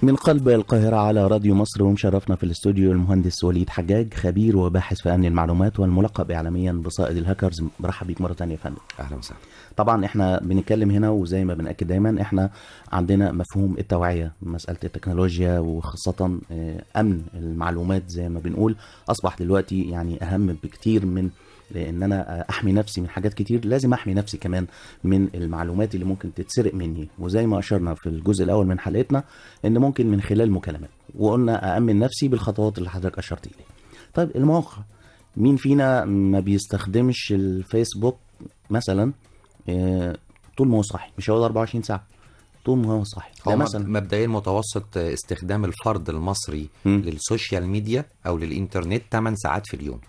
من قلب القاهرة على راديو مصر، ومشرفنا في الاستوديو المهندس وليد حجاج، خبير وباحث في أمن المعلومات والملقب إعلاميا بصائد الهاكرز. برحب بيك مرة تانية يا فندم. أهلا وسهلا. طبعا احنا بنتكلم هنا وزي ما بنأكد دايما احنا عندنا مفهوم التوعية، مسألة التكنولوجيا وخاصة أمن المعلومات زي ما بنقول أصبح دلوقتي يعني أهم بكتير من لان انا احمي نفسي من حاجات كتير، لازم احمي نفسي كمان من المعلومات اللي ممكن تتسرق مني. وزي ما اشرنا في الجزء الاول من حلقتنا ان ممكن من خلال مكالمات، وقلنا اامن نفسي بالخطوات اللي حضرتك اشرت اليها. طيب المواقع، مين فينا ما بيستخدمش الفيسبوك مثلا طول ما هو صاحي؟ مش هو 24 ساعه طول ما هو صاحي. هو مثلا مبدئيا متوسط استخدام الفرد المصري للسوشيال ميديا او للانترنت 8 ساعات في اليوم.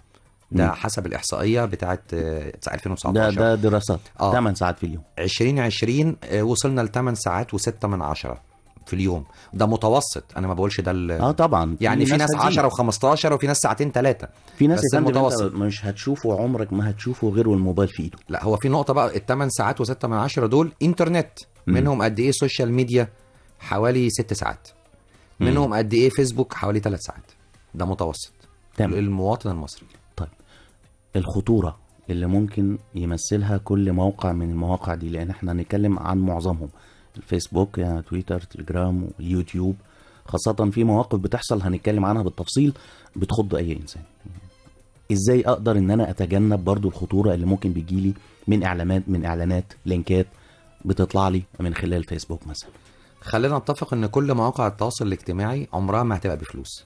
ده حسب الإحصائية بتاعت 2019. ده دراسات 8 ساعات في اليوم. 2020 وصلنا ل 8 ساعات و6 من 10 في اليوم. ده متوسط، انا ما بقولش ده طبعا يعني في ناس 10 و15 وفي ناس ساعتين 3. في ناس بس المتوسط مش هتشوفه، عمرك ما هتشوفه غير والموبايل في ايده. لا، هو في نقطة بقى، ال8 ساعات و6 من 10 دول انترنت. منهم قد ايه سوشيال ميديا؟ حوالي 6 ساعات. منهم قد ايه فيسبوك؟ حوالي 3 ساعات. ده متوسط المواطن المصري. طيب الخطورة اللي ممكن يمثلها كل موقع من المواقع دي، لان احنا هنتكلم عن معظمهم، الفيسبوك يعني تويتر تليجرام واليوتيوب، خاصة في مواقف بتحصل هنتكلم عنها بالتفصيل بتخض اي انسان. ازاي اقدر ان انا اتجنب برضو الخطورة اللي ممكن بيجيلي من اعلانات لينكات بتطلع لي من خلال فيسبوك مثلا؟ خلينا نتفق ان كل مواقع التواصل الاجتماعي عمرها ما هتبقى بفلوس،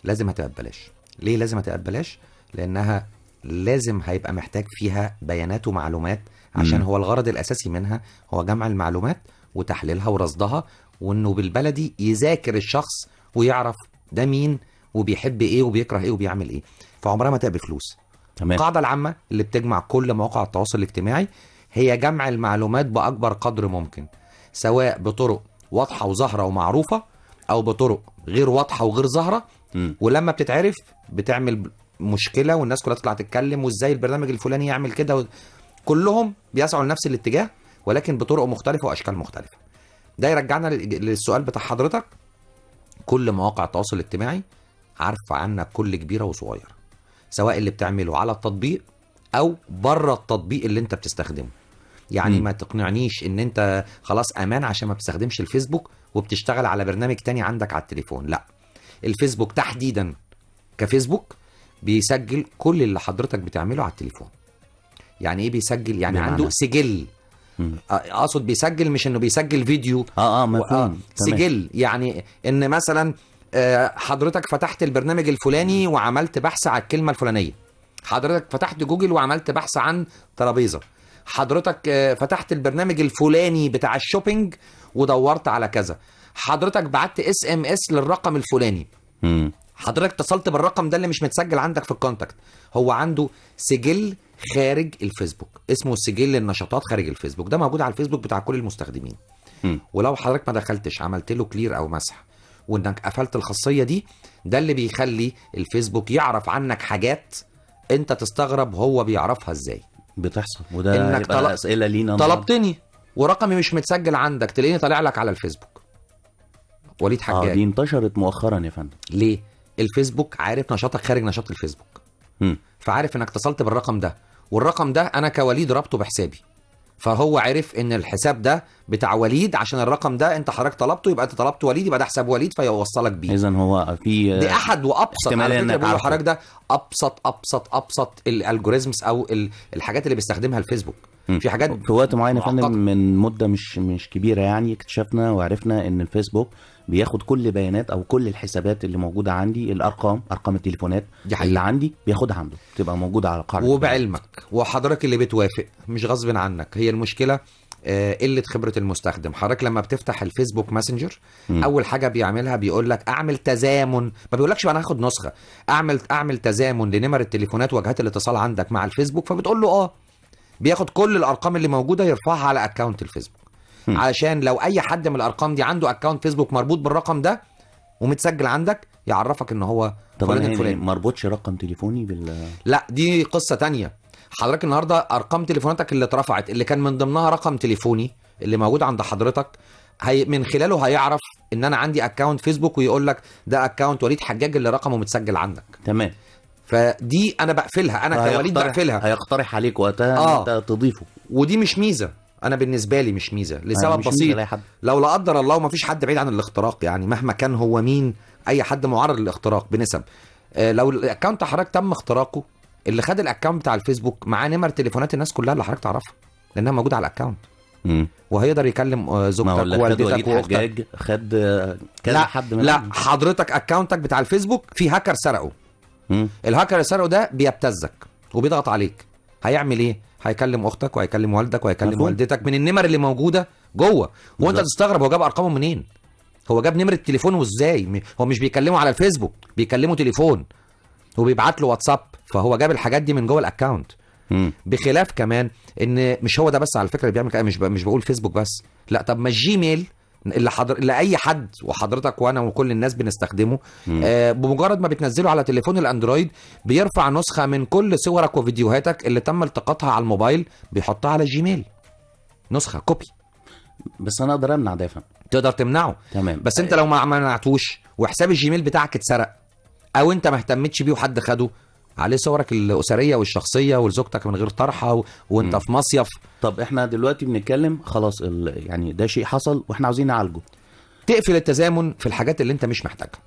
لازم هتبقى ببلاش. ليه لازم هتبقى ببلاش؟ لانها لازم هيبقى محتاج فيها بيانات ومعلومات، عشان هو الغرض الاساسي منها هو جمع المعلومات وتحليلها ورصدها، وانه بالبلدي يذاكر الشخص ويعرف ده مين وبيحب ايه وبيكره ايه وبيعمل ايه. فعمرها ما تبقى بفلوس. القاعدة العامة اللي بتجمع كل مواقع التواصل الاجتماعي هي جمع المعلومات بأكبر قدر ممكن، سواء بطرق واضحة وظاهرة ومعروفة أو بطرق غير واضحة وغير ظاهرة. ولما بتتعرف بتعمل مشكلة والناس كلها تطلع تتكلم، وازاي البرنامج الفلاني يعمل كده. كلهم بيسعوا لنفس الاتجاه ولكن بطرق مختلفة وأشكال مختلفة. ده يرجعنا للسؤال بتاع حضرتك. كل مواقع التواصل الاجتماعي عارفة عنك كل كبيرة وصغيرة، سواء اللي بتعمله على التطبيق او بره التطبيق اللي انت بتستخدمه. يعني ما تقنعنيش ان انت خلاص امان عشان ما بتستخدمش الفيسبوك وبتشتغل على برنامج تاني عندك على التليفون. لا، الفيسبوك تحديدا كفيسبوك بيسجل كل اللي حضرتك بتعمله على التليفون. يعني ايه بيسجل؟ يعني عنده سجل. اقصد بيسجل مش انه بيسجل فيديو. مفهوم. سجل يعني ان مثلا حضرتك فتحت البرنامج الفلاني وعملت بحث على الكلمة الفلانية، حضرتك فتحت جوجل وعملت بحث عن ترابيزة، حضرتك فتحت البرنامج الفلاني بتاع الشوبينج ودورت على كذا، حضرتك بعت SMS للرقم الفلاني، حضرتك اتصلت بالرقم ده اللي مش متسجل عندك في الكونتاكت. هو عنده سجل خارج الفيسبوك اسمه سجل النشاطات خارج الفيسبوك. ده موجود على الفيسبوك بتاع كل المستخدمين. ولو حضرتك ما دخلتش عملت له كلير او مسح وانك قفلت الخاصية دي، ده اللي بيخلي الفيسبوك يعرف عنك حاجات انت تستغرب هو بيعرفها ازاي. بتحصل، وده انك يبقى اسئله لينا. طلبتني ورقمي مش متسجل عندك، تلاقيني طالع لك على الفيسبوك وليد حجاج. دي انتشرت مؤخرا يا فندم. ليه؟ الفيسبوك عارف نشاطك خارج نشاط الفيسبوك. فعارف انك اتصلت بالرقم ده، والرقم ده انا كوليد ربطه بحسابي، فهو عرف ان الحساب ده بتاع وليد عشان الرقم ده انت حضرتك طلبته، يبقى انت طلبت وليد، يبقى ده حساب وليد فيوصلك بيه. اذا هو في دي احد وابسط، على فكره بقول لحضرتك ده ابسط الالجوريزمز او الحاجات اللي بيستخدمها الفيسبوك. في حاجات في وقت معين يا فندم من مده مش كبيره يعني اكتشفنا وعرفنا ان الفيسبوك بياخد كل بيانات او كل الحسابات اللي موجوده عندي، ارقام التليفونات اللي عندي بياخدها عنده، تبقى موجوده على القاعده. وبعلمك وحضرتك اللي بتوافق مش غصب عنك. هي المشكله قله خبره المستخدم. حضرتك لما بتفتح الفيسبوك ماسنجر اول حاجه بيعملها بيقول لك اعمل تزامن، ما بيقولكش انا هاخد نسخه، اعمل تزامن لنمر التليفونات وجهات الاتصال عندك مع الفيسبوك. فبتقول له بياخد كل الارقام اللي موجوده يرفعها على اكونت الفيسبوك، علشان لو اي حد من الارقام دي عنده اكونت فيسبوك مربوط بالرقم ده ومتسجل عندك يعرفك ان هو فلان الفلاني. مربوطش رقم تليفوني لا، دي قصه تانية. حضرتك النهارده ارقام تليفوناتك اللي اترفعت اللي كان من ضمنها رقم تليفوني اللي موجود عند حضرتك من خلاله هيعرف ان انا عندي اكونت فيسبوك، ويقول لك ده اكونت وليد حجاج اللي رقمه متسجل عندك. تمام. فدي انا بقفلها، انا كوليد بقفلها. هيقترح عليك وقتها ان انت تضيفه. ودي مش ميزه، انا بالنسبه لي مش ميزه لسبب مش بسيط. ميزة لو لا قدر الله، ما فيش حد بعيد عن الاختراق، يعني مهما كان هو مين، اي حد معرض للاختراق بنسب. لو الاكونت حضرتك تم اختراقه، اللي خد الاكونت بتاع الفيسبوك معاه نمر تليفونات الناس كلها اللي حضرتك تعرفها، لانها موجوده على الاكونت. وهيقدر يكلم زوجتك ووالدتك واختك. خد كذا حد منهم. لا، حضرتك اكونتك بتاع الفيسبوك في هاكر سرقه. الهاكر اللي سرقه ده بيبتزك وبيضغط عليك. هيعمل ايه؟ هيكلم اختك وهيكلم والدك وهيكلم والدتك من النمر اللي موجوده جوه. وانت تستغرب هو جاب ارقامهم منين؟ هو جاب نمره تليفونه ازاي؟ هو مش بيكلمه على الفيسبوك، بيكلمه تليفون وبيبعت له واتساب، فهو جاب الحاجات دي من جوه الاكونت. بخلاف كمان ان مش هو ده بس على فكره اللي بيعمل كده، مش بقول فيسبوك بس، لا. طب ما الجيميل اللي اي حد وحضرتك وانا وكل الناس بنستخدمه، بمجرد ما بتنزله على تليفون الاندرويد بيرفع نسخه من كل صورك وفيديوهاتك اللي تم التقاطها على الموبايل، بيحطها على الجيميل، نسخه كوبي. بس انا اقدر امنع ده. تقدر تمنعه، تمام. بس انت لو ما منعتوش وحساب الجيميل بتاعك اتسرق، او انت ما اهتمتش بيه وحد خده، عليه صورك الاسريه والشخصيه وزوجتك من غير طرحه وانت في مصيف. طب احنا دلوقتي بنتكلم خلاص، يعني ده شيء حصل واحنا عاوزين نعالجه. تقفل التزامن في الحاجات اللي انت مش محتاجها.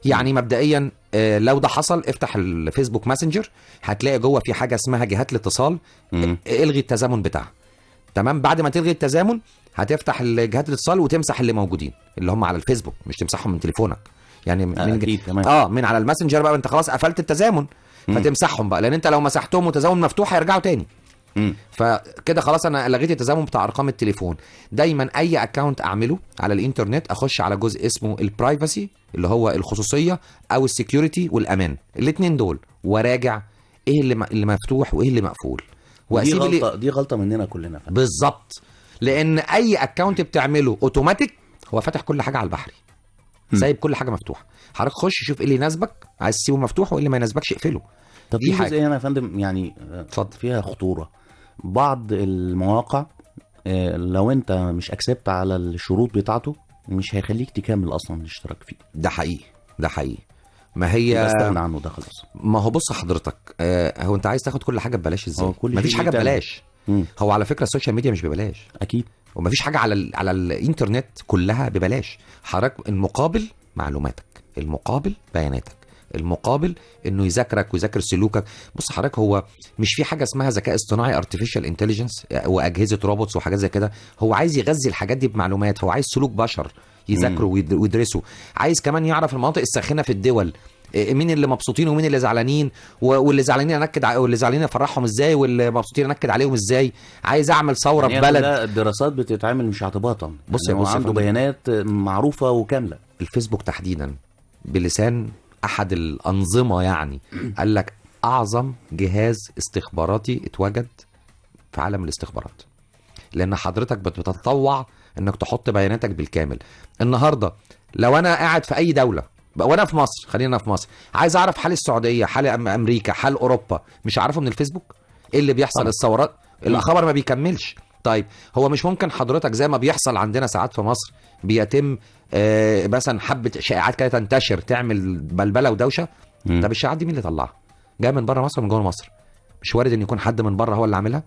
يعني مبدئيا لو ده حصل، افتح الفيسبوك ماسنجر، هتلاقي جوه في حاجه اسمها جهات الاتصال. الغي التزامن بتاعها. تمام. بعد ما تلغي التزامن هتفتح جهات الاتصال وتمسح اللي موجودين اللي هم على الفيسبوك، مش تمسحهم من تليفونك. يعني من على الماسنجر بقى انت خلاص قفلت التزامن، فتمسحهم بقى، لان انت لو مسحتهم وتزامن مفتوح هيرجعوا تاني. فكده خلاص انا لغيت التزامن بتاع ارقام التليفون. دايما اي اكونت اعمله على الانترنت اخش على جزء اسمه البرايفسي، اللي هو الخصوصيه، او السكيورتي والامان، الاثنين دول، وراجع ايه اللي مفتوح وايه اللي مقفول. دي غلطه مننا كلنا. بالظبط، لان اي اكونت بتعمله اوتوماتيك هو فاتح كل حاجه على البحري، سايب كل حاجه مفتوحه. حضرتك خش شوف ايه اللي يناسبك، عايز تسيبه مفتوح، وايه اللي ما يناسبكش اقفله. طب دي حاجه انا يا فندم يعني فيها خطوره. بعض المواقع لو انت مش اكسبت على الشروط بتاعته مش هيخليك تكمل اصلا الاشتراك فيه. ده حقيقي. ما هي استغنى عنه ده خلاص. ما هو بص حضرتك، هو انت عايز تاخد كل حاجه ببلاش ازاي؟ مفيش حاجه ببلاش. هو على فكره السوشيال ميديا مش ببلاش اكيد، ومفيش حاجه على الانترنت كلها ببلاش. حضرتك المقابل معلوماتك، المقابل بياناتك، المقابل انه يذاكرك ويذاكر سلوكك. بص حضرتك، هو مش في حاجه اسمها ذكاء اصطناعي ارتفيشال انتليجنس واجهزه روبوتس وحاجات زي كده؟ هو عايز يغذي الحاجات دي بمعلومات، هو عايز سلوك بشر يذاكروا ويدرسوا، عايز كمان يعرف المناطق الساخنه في الدول، مين اللي مبسوطين ومين اللي زعلانين، واللي زعلانين انكد واللي زعلانين افرحهم ازاي، واللي مبسوطين انكد عليهم ازاي. عايز اعمل ثوره في بلد. الدراسات بتتعمل مش اعتباطا. بص يعني عنده بيانات معروفه وكامله. الفيسبوك تحديدا بلسان احد الانظمه يعني قال لك اعظم جهاز استخباراتي اتوجد في عالم الاستخبارات، لان حضرتك بتتطوع انك تحط بياناتك بالكامل. النهارده لو انا قاعد في اي دوله وانا في مصر، خلينا في مصر، عايز اعرف حال السعوديه، حال امريكا، حال اوروبا، مش عارفه من الفيسبوك ايه اللي بيحصل؟ الثورات، الخبر ما بيكملش. طيب هو مش ممكن حضرتك زي ما بيحصل عندنا ساعات في مصر بيتم مثلا حبه شائعات كده تنتشر تعمل بلبله ودوشه؟ طب الشائعات دي مين اللي طلعها؟ جايه من بره مصر من جوه مصر؟ مش وارد ان يكون حد من بره هو اللي عاملها؟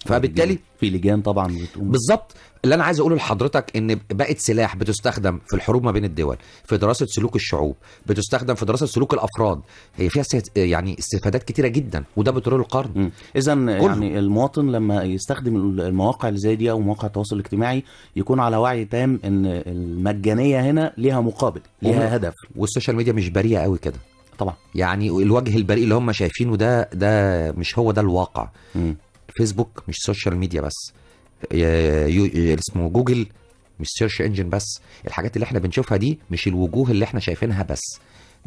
فبالتالي في لجان طبعا بتقوم. بالظبط. اللي انا عايز اقوله لحضرتك ان بقت سلاح بتستخدم في الحروب ما بين الدول، في دراسه سلوك الشعوب، بتستخدم في دراسه سلوك الافراد. هي فيها يعني استفادات كتيره جدا، وده بترول القرن. اذا يعني المواطن لما يستخدم المواقع اللي زي دي او مواقع التواصل الاجتماعي يكون على وعي تام ان المجانيه هنا ليها مقابل، ليها هدف. والسوشيال ميديا مش بريئه قوي كده طبعا. يعني الوجه البريء اللي هم شايفينه ده مش هو ده الواقع. فيسبوك مش سوشيال ميديا بس، اسمه جوجل مش سيرش انجن بس. الحاجات اللي احنا بنشوفها دي مش الوجوه اللي احنا شايفينها بس،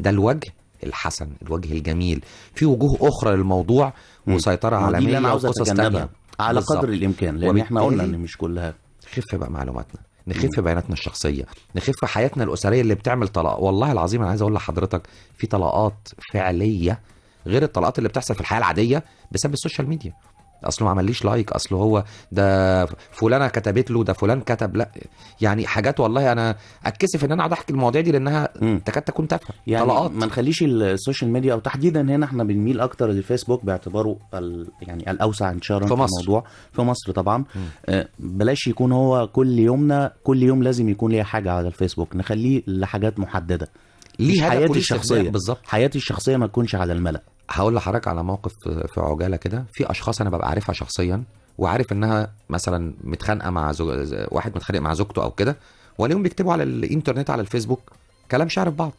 ده الوجه الحسن، الوجه الجميل. في وجوه اخرى للموضوع وسيطره عالميه وقصص تانية على قدر الامكان، لان احنا قلنا ان مش كلها. نخف بقى معلوماتنا، نخف بياناتنا الشخصيه، نخف حياتنا الاسريه اللي بتعمل طلاق. والله العظيم انا عايز اقول لحضرتك في طلاقات فعليه غير الطلاقات اللي بتحصل في الحياه العاديه بسبب السوشيال ميديا. اصله ما عمليش لايك، اصله هو ده فلانه كتبت له، ده فلان كتب. لا يعني حاجات والله انا اتكسف ان انا اقعد احكي المواضيع دي لانها مم. تكاد تكون تافهه، يعني طلقات. ما نخليش السوشيال ميديا، او تحديدا هنا احنا بنميل اكتر للفيسبوك باعتباره يعني الاوسع انتشارا في في مصر. الموضوع في مصر طبعا. مم. بلاش يكون هو كل يومنا كل يوم لازم يكون ليا حاجه على الفيسبوك، نخليه لحاجات محدده، مش ليه هدف حياتي وليه استخدام الشخصيه. بالظبط. حياتي الشخصيه ما تكونش على الملأ. هقول لحضرتك على موقف في عجاله كده. في اشخاص انا ببقى عارفها شخصيا، وعارف انها مثلا متخانقه مع واحد متخانق مع زوجته او كده، والاقيهم بيكتبوا على الانترنت على الفيسبوك كلام شعر في بعض،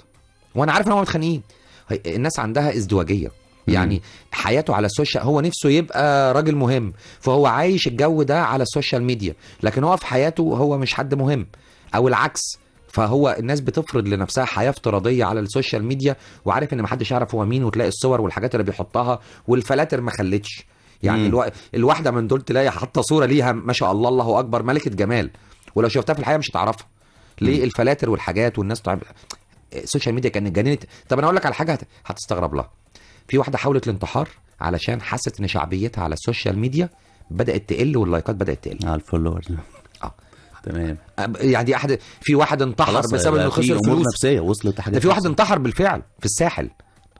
وانا عارف ان هم متخانقين. الناس عندها ازدواجيه، يعني حياته على السوشيال، هو نفسه يبقى راجل مهم، فهو عايش الجو ده على السوشيال ميديا، لكن هو في حياته هو مش حد مهم، او العكس. فهو الناس بتفرض لنفسها حياه افتراضيه على السوشيال ميديا، وعارف ان محدش يعرف هو مين، وتلاقي الصور والحاجات اللي بيحطها والفلاتر ما خلتش. يعني الواحده من دول تلاقي حاطه صوره ليها ما شاء الله الله اكبر ملكه جمال، ولو شفتها في الحقيقه مش هتعرفها. ليه؟ الفلاتر والحاجات، والناس السوشيال ميديا كانت جننت. طب انا اقول لك على حاجه هتستغرب لها. في واحده حاولت الانتحار علشان حست ان شعبيتها على السوشيال ميديا بدات تقل، واللايكات بدات تقل على الفولورز. اه تمام. يعني دي احد. في واحد انتحر خلاص بسبب انه بقى في خسر امور فلوس. نفسيه وصلت ده حاجات في واحد نفسية. انتحر بالفعل في الساحل،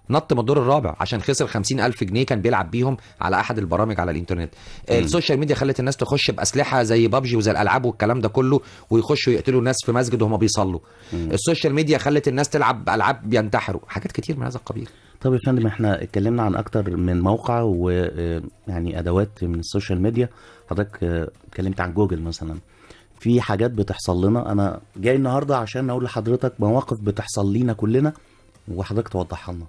نط من الدور الرابع عشان خسر 50,000 جنيه كان بيلعب بيهم على احد البرامج على الانترنت. السوشيال ميديا خلت الناس تخش باسلحه زي بابجي وزي الالعاب والكلام ده كله، ويخشوا يقتلوا ناس في مسجد وهم بيصلوا. السوشيال ميديا خلت الناس تلعب العاب بينتحروا، حاجات كتير من هذا القبيل. طب يا فندم، احنا اتكلمنا عن اكتر من موقع ويعني ادوات من السوشيال ميديا. حضرتك اتكلمت عن جوجل مثلا. في حاجات بتحصل لنا، انا جاي النهارده عشان اقول لحضرتك مواقف بتحصل لينا كلنا وحضرتك توضحها لنا.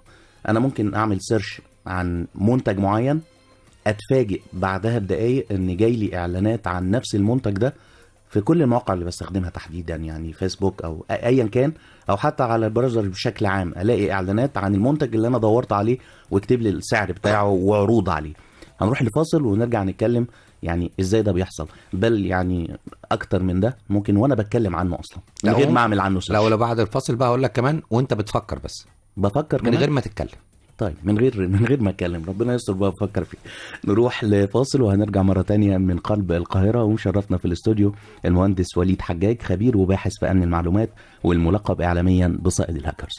انا ممكن اعمل سيرش عن منتج معين، اتفاجئ بعدها بدقايق ان جاي لي اعلانات عن نفس المنتج ده في كل المواقع اللي بستخدمها تحديدا، يعني فيسبوك او ايا كان، او حتى على البراوزر بشكل عام الاقي اعلانات عن المنتج اللي انا دورت عليه ويكتب لي السعر بتاعه وعروض عليه. هنروح لفاصل ونرجع نتكلم يعني ازاي ده بيحصل، بل يعني اكتر من ده ممكن وانا بتكلم عنه اصلا من غير ما اعمل عنه سيرش. لو بعد الفاصل بقى اقول لك كمان وانت بتفكر بس، بفكر من كمان غير ما تتكلم. طيب من غير ما اتكلم، ربنا يستر بقى بفكر فيه. نروح لفاصل وهنرجع مرة تانية من قلب القاهرة، ومشرفنا في الاستوديو المهندس وليد حجاج، خبير وباحث في امن المعلومات والملقب اعلاميا بصائد الهاكرز.